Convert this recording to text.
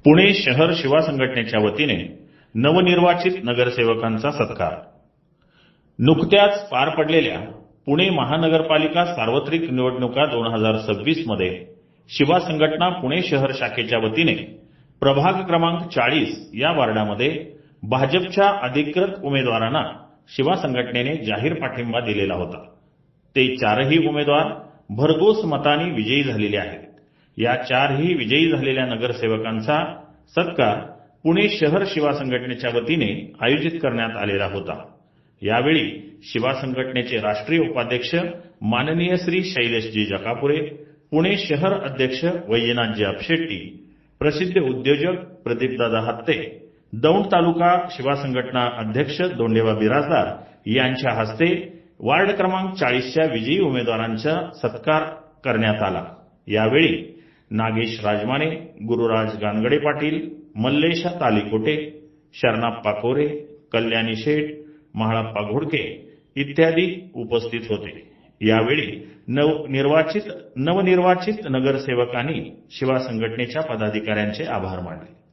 पुणे शहर शिवा संघटनेच्या वतीने नवनिर्वाचित नगरसेवकांचा सत्कार। नुकत्याच पार पडलेल्या पुणे महानगरपालिका सार्वत्रिक निवडणुका 2026 मध्ये शिवा संघटना पुणे शहर शाखेच्या वतीने प्रभाग क्रमांक 40 या वार्डामध्ये भाजपच्या अधिकृत उमेदवारांना शिवा संघटनेने जाहीर पाठिंबा दिलेला होता। ते चारही उमेदवार भरघोस मतांनी विजयी झालेले आहेत। या चारही विजयी झालेल्या नगरसेवकांचा सत्कार पुणे शहर शिवा संघटनेच्या वतीने आयोजित करण्यात आलेला होता। यावेळी शिवा संघटनेचे राष्ट्रीय उपाध्यक्ष माननीय श्री शैलेशजी जकापुरे, पुणे शहर अध्यक्ष वैजनाथजी अपशेट्टी, प्रसिद्ध उद्योजक प्रदीपदादा हत्ते, दौंड तालुका शिवा संघटना अध्यक्ष दोंडेबा बिराजदार यांच्या हस्ते वार्ड क्रमांक 40च्या विजयी उमेदवारांचा सत्कार करण्यात आला। यावेळी नागेश राजमाने, गुरुराज गानगडे पाटील, मल्लेश तालीकोटे, शरणाप्पा कोरे, कल्याणी शेठ, महाळप्पा घोडके इत्यादी उपस्थित होते। यावेळी नवनिर्वाचित नगरसेवकांनी शिवा संघटनेच्या पदाधिकाऱ्यांचे आभार मानले।